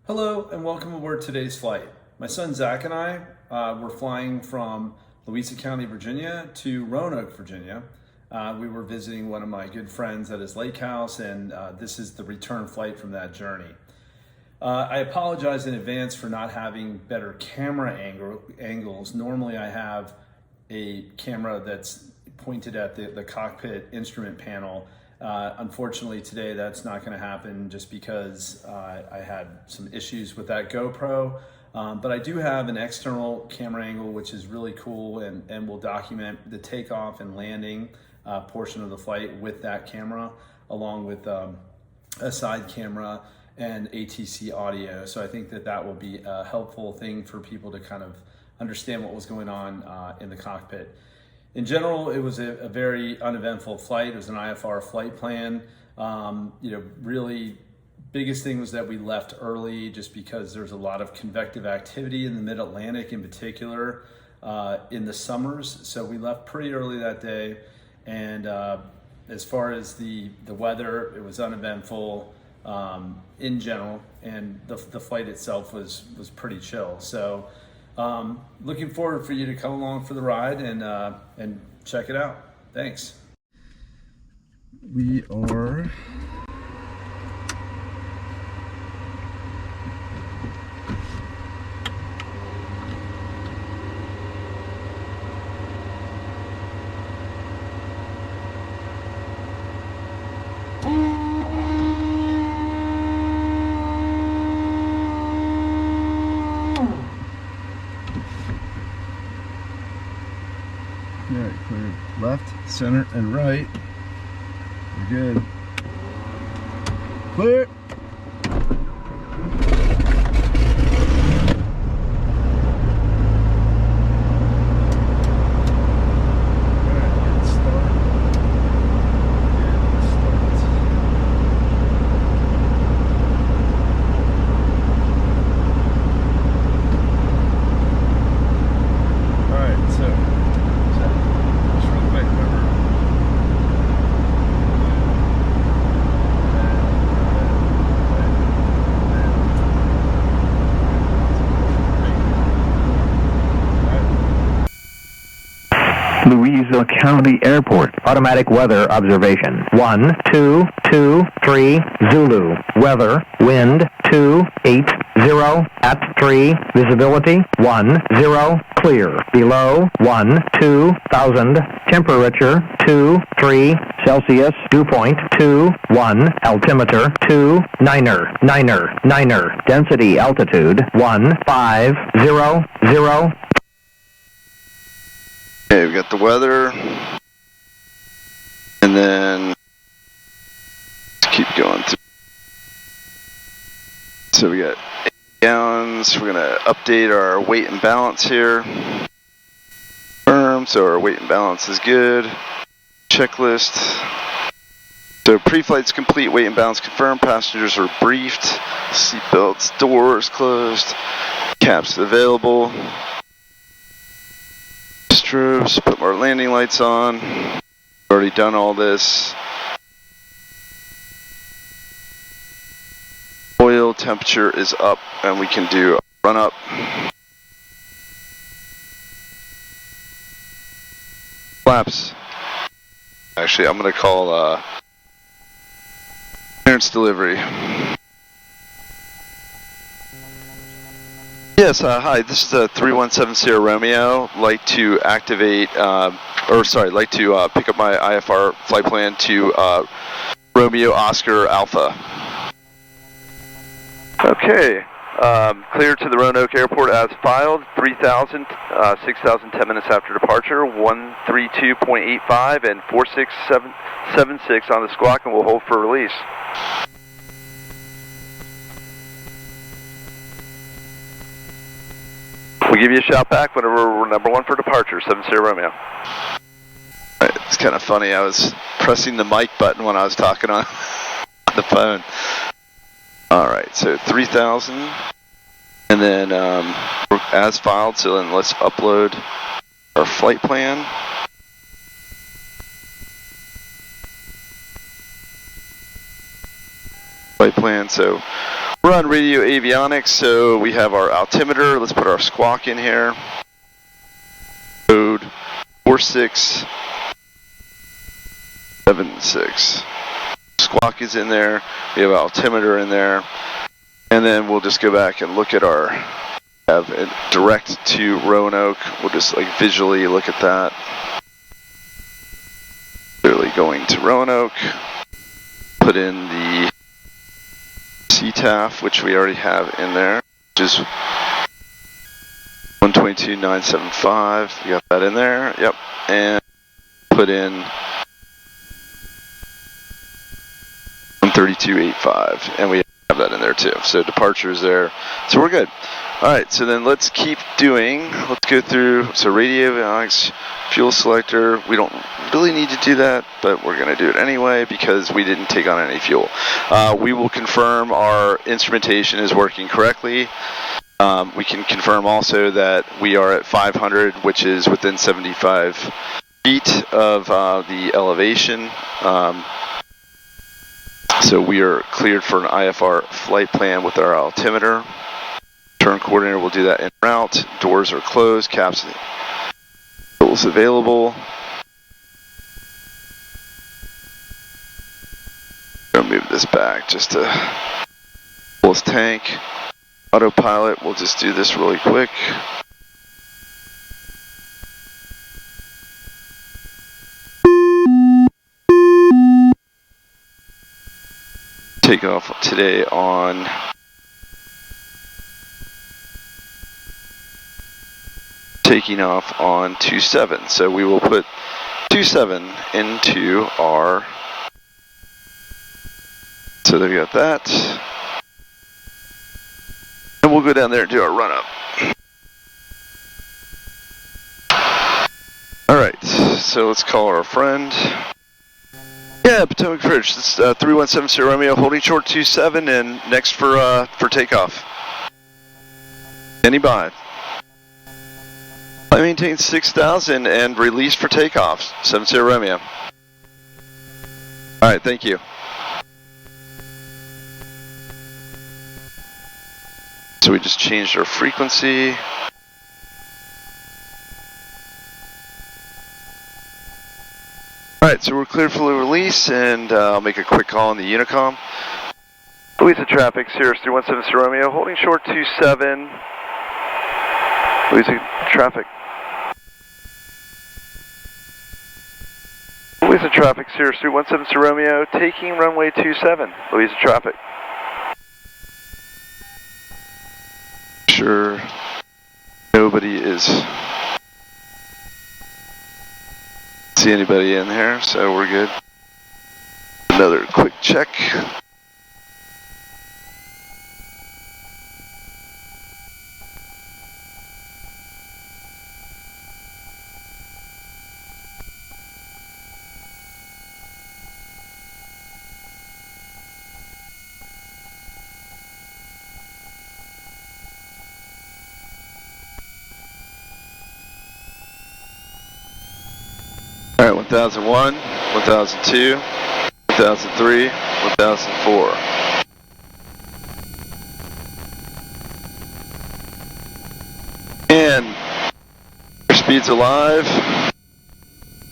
Hello and welcome aboard today's flight. My son Zach and I were flying from Louisa County, Virginia to Roanoke, Virginia. We were visiting one of my good friends at his lake house, and this is the return flight from that journey. I apologize in advance for not having better camera angles. Normally I have a camera that's pointed at the cockpit instrument panel. Unfortunately today that's not going to happen just because I had some issues with that GoPro, but I do have an external camera angle which is really cool and will document the takeoff and landing portion of the flight with that camera, along with a side camera and ATC audio. So I think that will be a helpful thing for people to kind of understand what was going on in the cockpit. In general, it was a very uneventful flight. It was an IFR flight plan. Really biggest thing was that we left early just because there's a lot of convective activity in the mid-Atlantic in particular in the summers. So we left pretty early that day. And as far as the weather, it was uneventful in general. And the flight itself was pretty chill. So looking forward for you to come along for the ride and check it out. Thanks. We are clear left, center, and right. We're good. Clear. Louisa County Airport. Automatic weather observation. 1, 2, 2, 3, Zulu. Weather, wind, 280 at 3, visibility, 10, clear. Below, 12,000, temperature, 23 Celsius, dew point, 21, altimeter, 29er, density altitude, 1500. Okay, we've got the weather, and then let's keep going through. So we got 8 gallons. We're gonna update our weight and balance here. Confirm, so our weight and balance is good. Checklist. So pre-flight's complete, weight and balance confirmed. Passengers are briefed. Seatbelts, doors closed. Caps available. Strobes, put more landing lights on. Already done all this. Oil temperature is up and we can do a run up. Flaps. Actually, I'm going to call clearance delivery. Yes, hi, this is the 3170 Sierra Romeo. Like to activate, pick up my IFR flight plan to Romeo Oscar Alpha. Okay, clear to the Roanoke Airport as filed, 3000, 6000, 10 minutes after departure, 132.85 and 4676 on the squawk, and we'll hold for release. We'll give you a shout back whenever we're number 1 for departure, 70 Romeo. Right, it's kind of funny, I was pressing the mic button when I was talking on the phone. Alright, so 3000, and then as filed, so then let's upload our flight plan. Flight plan, so We're on radio avionics, so we have our altimeter. Let's put our squawk in here. Code 4676. Squawk is in there. We have altimeter in there. And then we'll just go back and look at our, have it direct to Roanoke. We'll just like visually look at that. Clearly going to Roanoke. Put in the CTAF, which we already have in there, which is 122.975. We got that in there. Yep. And put in 132.85, and we have that in there too. So departure is there. So we're good. All right. So then let's keep doing. Let's go through. So radio avionics, fuel selector. We don't really need to do that, but we're going to do it anyway because we didn't take on any fuel. We will confirm our instrumentation is working correctly. We can confirm also that we are at 500, which is within 75 feet of the elevation. So we are cleared for an IFR flight plan with our altimeter. Turn coordinator will do that en route. Doors are closed. Caps is available. Gonna move this back just to full this tank. Autopilot, we'll just do this really quick. Take off today on taking off on 27. So we will put 27 into our, so there we got that. And we'll go down there and do our run up. All right, so let's call our friend. Yeah, Potomac Bridge. It's 3170 Romeo, holding short 27, and next for takeoff. Standing by. I maintain 6,000 and release for takeoff. 70 Romeo. All right, thank you. So we just changed our frequency. All right, so we're cleared for the release, and I'll make a quick call on the Unicom. Louisa traffic, Cirrus 3170 Romeo, holding short 27. Louisa traffic. Louisa traffic, Cirrus 3170 Romeo, taking runway 27. Louisa traffic. Sure, nobody is. See anybody in here, so we're good. Another quick check. All right, 1001, 1002, 1003, 1004. And airspeed's alive.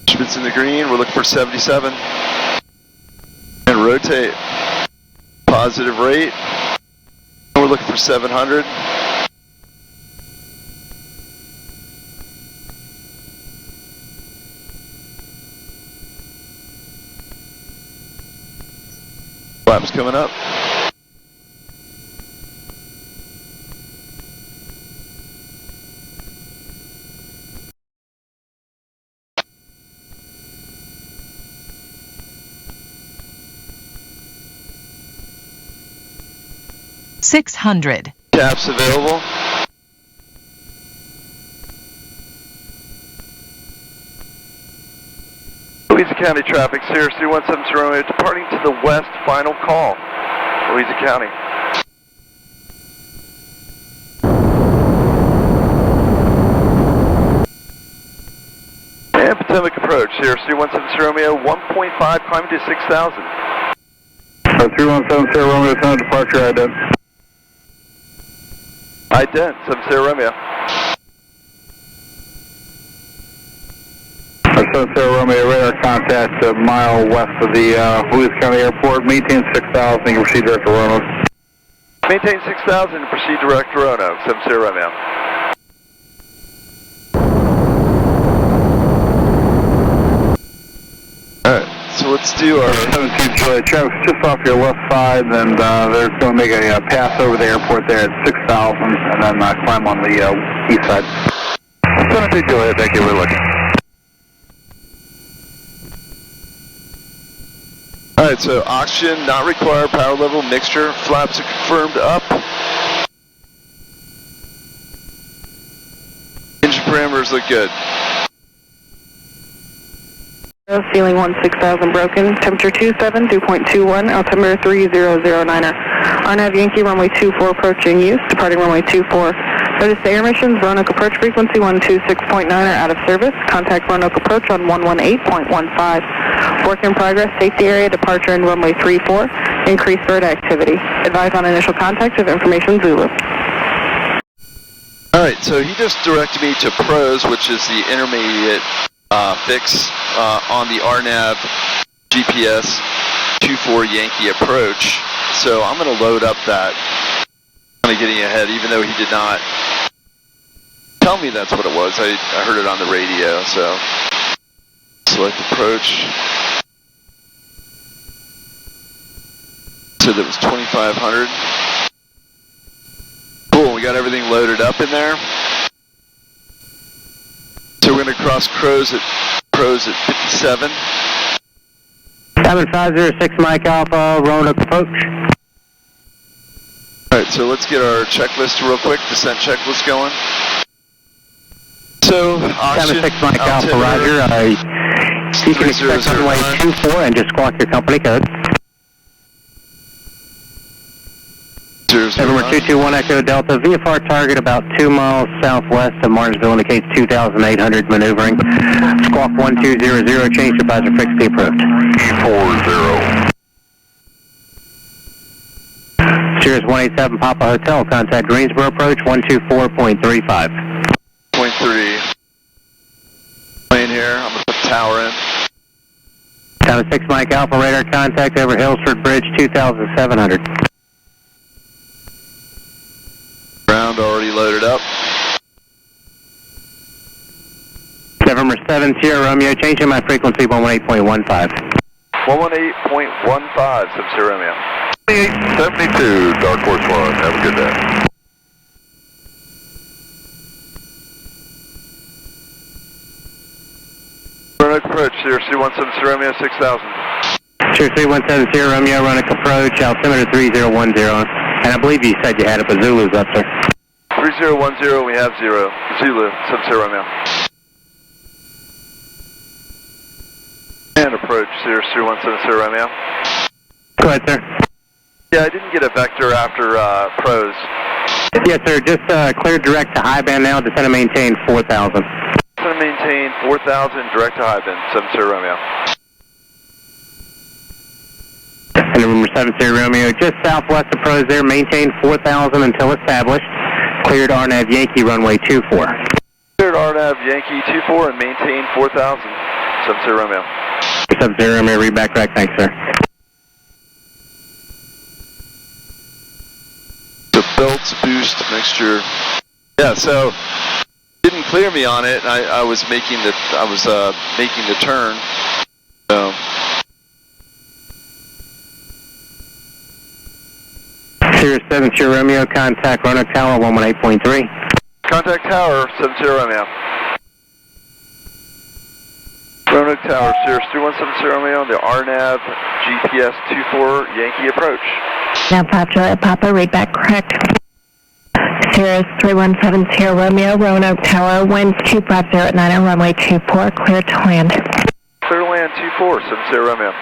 Airspeed's in the green. We're looking for 77. And rotate. Positive rate. And we're looking for 700. Flaps coming up. $600. Caps available. Louisa County traffic, Cirrus 3170 Romeo, departing to the west, final call. Louisa County. And Potomac approach, Cirrus 3170 Romeo, 1.5, climbing to 6,000. 3170 Romeo, time departure ident. Ident, 70 Romeo. 70 Romeo, radar contact a mile west of the Louisa County Airport. Maintain 6,000, you can proceed direct to Roanoke. Maintain 6,000 and proceed direct to Roanoke, 70 Romeo. Alright, so let's do our 17 Charlie, traffic's just off your left side, and they're going to make a pass over the airport there at 6,000, and then climb on the east side. 17 Juliet, thank you, we're looking. Alright, so oxygen not required, power level mixture, flaps are confirmed up. Engine parameters look good. Ceiling 16,000 broken, temperature 27, dew point 21, altimeter 3009er. RNAV Yankee runway 24 approaching use, departing runway 24. Notice the air missions, Roanoke approach frequency 126.9 are out of service. Contact Roanoke approach on 118.15. Work in progress, safety area, departure in runway 34. Increased bird activity. Advise on initial contact if information Zulu. Alright, so he just directed me to PROS, which is the intermediate fix on the RNAV GPS 24 Yankee approach. So I'm going to load up that, kind of getting ahead, even though he did not tell me that's what it was. I heard it on the radio, so select approach. So that was 2,500. Cool, we got everything loaded up in there. So we're going to cross CROs at 57. 7506 Mike Alpha, Roanoke approach. Alright, so let's get our checklist real quick, descent checklist going. So, oxygen, 76 Mike Alpha, Roger. You can expect runway 24 and just squawk your company code. November 221 Echo Delta, VFR target about 2 miles southwest of Martinsville, indicates 2,800 maneuvering. Squawk 1200, change advisor frequency approved. E40. Sirius 187 Papa Hotel, contact Greensboro approach 124.35. 0.3. Plane here, I'm going to put the tower in. 76 Mike Alpha, radar contact over Hillsford Bridge 2,700. Ground already loaded up. November 7 Sierra Romeo, changing my frequency 118.15. 118.15, Sub-Zero Romeo. 72, Dark Horse 1, have a good day. Roanoke approach, Sierra C-170 Romeo 6000. Sierra 317 Sierra Romeo, Roanoke approach, altimeter 3010. And I believe you said you had a Zulus up there. 3010, we have 0. Zulu, Sub-Zero Romeo. And approach, Sierra 3170 Romeo. Go ahead, sir. Yeah, I didn't get a vector after PROS. Yes, sir. Just clear direct to high band now. Descend and maintain 4,000. Descend and maintain 4,000, direct to high band, 70 Romeo. And November 7 Sierra Romeo, just southwest of pros there, maintain 4,000 until established. Cleared RNAV Yankee runway 24. Cleared RNAV Yankee 24 and maintain 4,000, 70 Romeo. 70 Romeo, read back correct, thanks sir. The belts boost mixture. Yeah, so didn't clear me on it. I was making the turn. So. Sirius 7 Sierra Romeo, contact Roanoke Tower 118.3. Contact Tower 70 Romeo. Roanoke Tower, Sirius 3170 Romeo, the RNAV GPS 24 Yankee approach. Now Papa, read back correct. Sirius 317 Sierra Romeo, Roanoke Tower, wind 250 at 9 on runway 24, clear to land. Clear to land 24, 70 Romeo.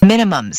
Minimum.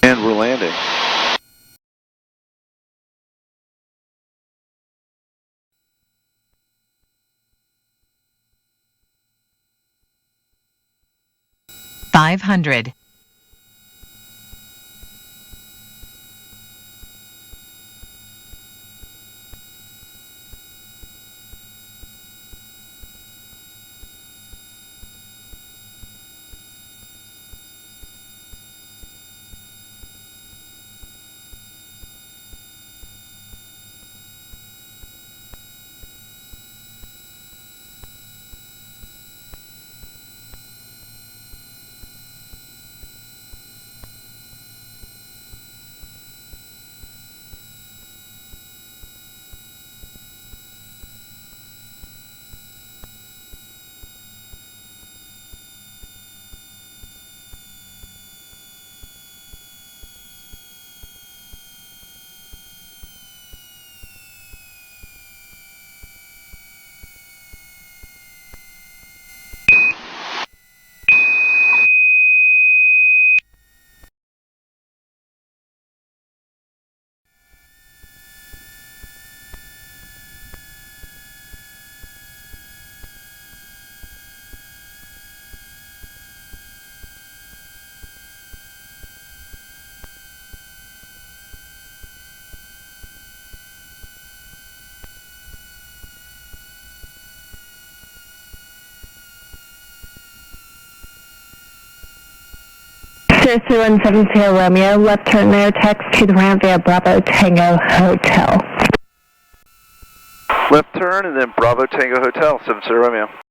And we're landing. $500. Sierra 3170 Romeo, left turn there, text to the ramp via Bravo Tango Hotel. Left turn and then Bravo Tango Hotel, 70 Romeo.